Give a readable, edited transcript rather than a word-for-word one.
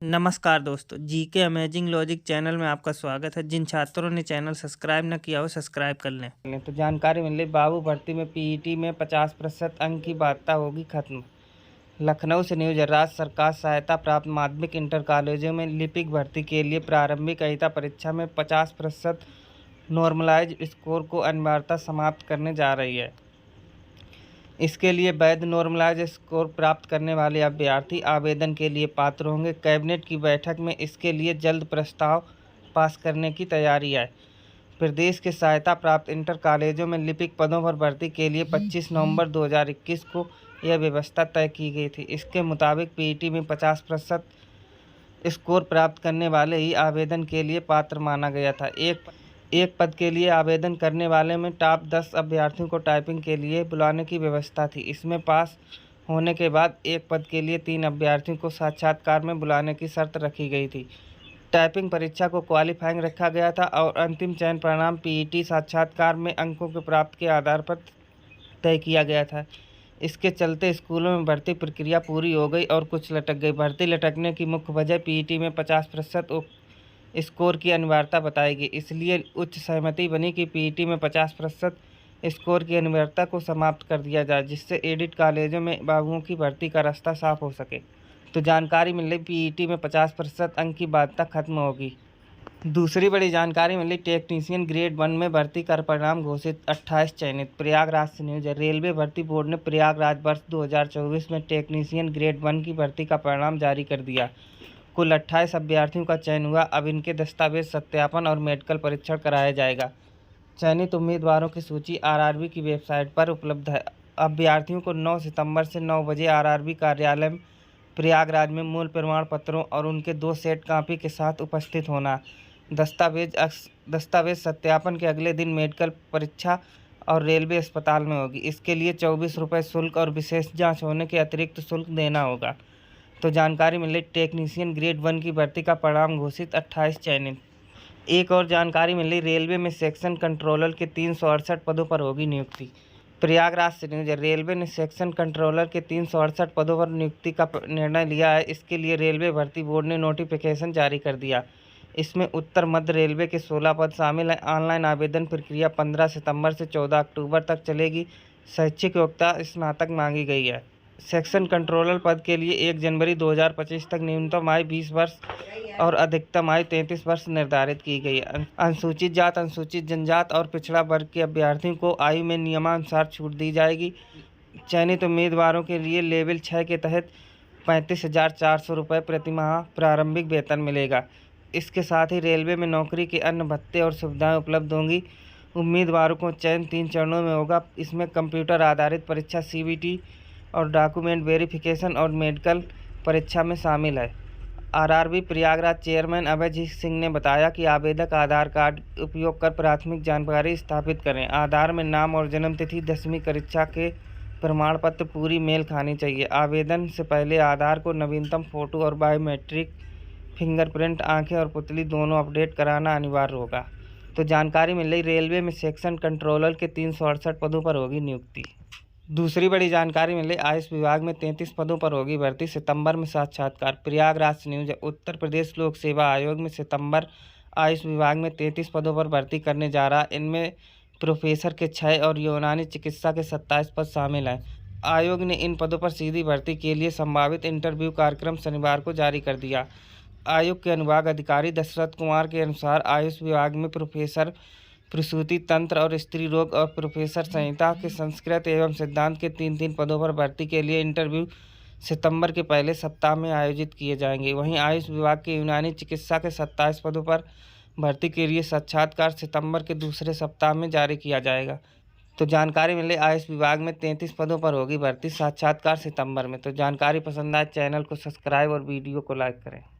नमस्कार दोस्तों, GK amazing logic channel में आपका स्वागत है। जिन छात्रों ने चैनल सब्सक्राइब न किया हो सब्सक्राइब कर लें। तो जानकारी मिली, बाबू भर्ती में पीईटी में 50% अंक की बाध्यता होगी खत्म। लखनऊ से न्यूज। राज्य सरकार सहायता प्राप्त माध्यमिक इंटर कॉलेजों में लिपिक भर्ती के लिए प्रारंभिक अहिता परीक्षा में 50% नॉर्मलाइज स्कोर को अनिवार्यता समाप्त करने जा रही है। इसके लिए वैध नॉर्मलाइज स्कोर प्राप्त करने वाले अभ्यर्थी आवेदन के लिए पात्र होंगे। कैबिनेट की बैठक में इसके लिए जल्द प्रस्ताव पास करने की तैयारी है। प्रदेश के सहायता प्राप्त इंटर कॉलेजों में लिपिक पदों पर भर्ती के लिए 25 नवंबर 2021 को यह व्यवस्था तय की गई थी। इसके मुताबिक पीईटी में 50% स्कोर प्राप्त करने वाले ही आवेदन के लिए पात्र माना गया था। एक पद के लिए आवेदन करने वाले में टॉप 10 अभ्यर्थियों को टाइपिंग के लिए बुलाने की व्यवस्था थी। इसमें पास होने के बाद एक पद के लिए 3 अभ्यर्थियों को साक्षात्कार में बुलाने की शर्त रखी गई थी। टाइपिंग परीक्षा को क्वालिफाइंग रखा गया था और अंतिम चयन परिणाम पीईटी साक्षात्कार में अंकों के प्राप्त के आधार पर तय किया गया था। इसके चलते स्कूलों में भर्ती प्रक्रिया पूरी हो गई और कुछ लटक गई। भर्ती लटकने की मुख्य वजह पीईटी में 50% स्कोर की अनिवार्यता बताई गई। इसलिए उच्च सहमति बनी कि पीईटी में 50% स्कोर की अनिवार्यता को समाप्त कर दिया जाए, जिससे एडिट कॉलेजों में बाबुओं की भर्ती का रास्ता साफ हो सके। तो जानकारी मिल रही, पीईटी में 50% अंक की बाध्यता खत्म होगी। दूसरी बड़ी जानकारी मिली, टेक्नीशियन ग्रेड 1 में भर्ती का परिणाम घोषित, 28 चयनित। प्रयागराज से न्यूज। रेलवे भर्ती बोर्ड ने प्रयागराज वर्ष 2024 में टेक्नीशियन ग्रेड 1 की भर्ती का परिणाम जारी कर दिया। कुल 28 अभ्यर्थियों का चयन हुआ। अब इनके दस्तावेज सत्यापन और मेडिकल परीक्षण कराया जाएगा। चयनित उम्मीदवारों की सूची आरआरबी की वेबसाइट पर उपलब्ध है। अभ्यर्थियों को 9 सितंबर से 9 बजे आरआरबी कार्यालय प्रयागराज में मूल प्रमाण पत्रों और उनके 2 सेट कॉपी के साथ उपस्थित होना। दस्तावेज सत्यापन के अगले दिन मेडिकल परीक्षा और रेलवे अस्पताल में होगी। इसके लिए 24 रुपये शुल्क और विशेष जाँच होने के अतिरिक्त शुल्क देना होगा। तो जानकारी मिली, टेक्नीशियन ग्रेड 1 की भर्ती का परिणाम घोषित, 28 चयनित। एक और जानकारी मिली, रेलवे में सेक्शन कंट्रोलर के 368 पदों पर होगी नियुक्ति। प्रयागराज से न्यूज। रेलवे ने सेक्शन कंट्रोलर के 368 पदों पर नियुक्ति का निर्णय लिया है। इसके लिए रेलवे भर्ती बोर्ड ने नोटिफिकेशन जारी कर दिया। इसमें उत्तर मध्य रेलवे के 16 पद शामिल हैं। ऑनलाइन आवेदन प्रक्रिया 15 सितंबर से 14 अक्टूबर तक चलेगी। शैक्षिक योग्यता स्नातक मांगी गई है। सेक्शन कंट्रोलर पद के लिए 1 जनवरी 2025 तक न्यूनतम आयु 20 वर्ष और अधिकतम आयु 33 वर्ष निर्धारित की गई है। अनुसूचित जात, अनुसूचित जनजात और पिछड़ा वर्ग के अभ्यर्थियों को आयु में नियमानुसार छूट दी जाएगी। चयनित उम्मीदवारों के लिए लेवल 6 के तहत 35,400 रुपये प्रति माह प्रारंभिक वेतन मिलेगा। इसके साथ ही रेलवे में नौकरी के अन्य भत्ते और सुविधाएँ उपलब्ध होंगी। उम्मीदवारों को चयन 3 चरणों में होगा। इसमें कंप्यूटर आधारित परीक्षा सीबीटी और डॉक्यूमेंट वेरिफिकेशन और मेडिकल परीक्षा में शामिल है। आरआरबी प्रयागराज चेयरमैन अभयजीत सिंह ने बताया कि आवेदक आधार कार्ड उपयोग कर प्राथमिक जानकारी स्थापित करें। आधार में नाम और जन्म तिथि, 10वीं कक्षा के प्रमाण पत्र पूरी मेल खानी चाहिए। आवेदन से पहले आधार को नवीनतम फोटो और बायोमेट्रिक फिंगरप्रिंट, आंखें और पुतली दोनों अपडेट कराना अनिवार्य होगा। तो जानकारी मिल रही, रेलवे में सेक्शन कंट्रोलर के 368 पदों पर होगी नियुक्ति। दूसरी बड़ी जानकारी मिली, आयुष विभाग में 33 पदों पर होगी भर्ती, सितंबर में साक्षात्कार। प्रयागराज से न्यूज। उत्तर प्रदेश लोक सेवा आयोग में सितंबर आयुष विभाग में 33 पदों पर भर्ती करने जा रहा है। इनमें प्रोफेसर के 6 और यूनानी चिकित्सा के 27 पद शामिल हैं। आयोग ने इन पदों पर सीधी भर्ती के लिए संभावित इंटरव्यू कार्यक्रम शनिवार को जारी कर दिया। आयोग के अनुभाग अधिकारी दशरथ कुमार के अनुसार आयुष विभाग में प्रोफेसर प्रसूति तंत्र और स्त्री रोग और प्रोफेसर संहिता के संस्कृत एवं सिद्धांत के 3 पदों पर भर्ती के लिए इंटरव्यू सितंबर के पहले सप्ताह में आयोजित किए जाएंगे। वहीं आयुष विभाग के यूनानी चिकित्सा के 27 पदों पर भर्ती के लिए साक्षात्कार सितंबर के दूसरे सप्ताह में जारी किया जाएगा। तो जानकारी मिले, आयुष विभाग में 33 पदों पर होगी भर्ती, साक्षात्कार सितंबर में। तो जानकारी पसंद आए चैनल को सब्सक्राइब और वीडियो को लाइक करें।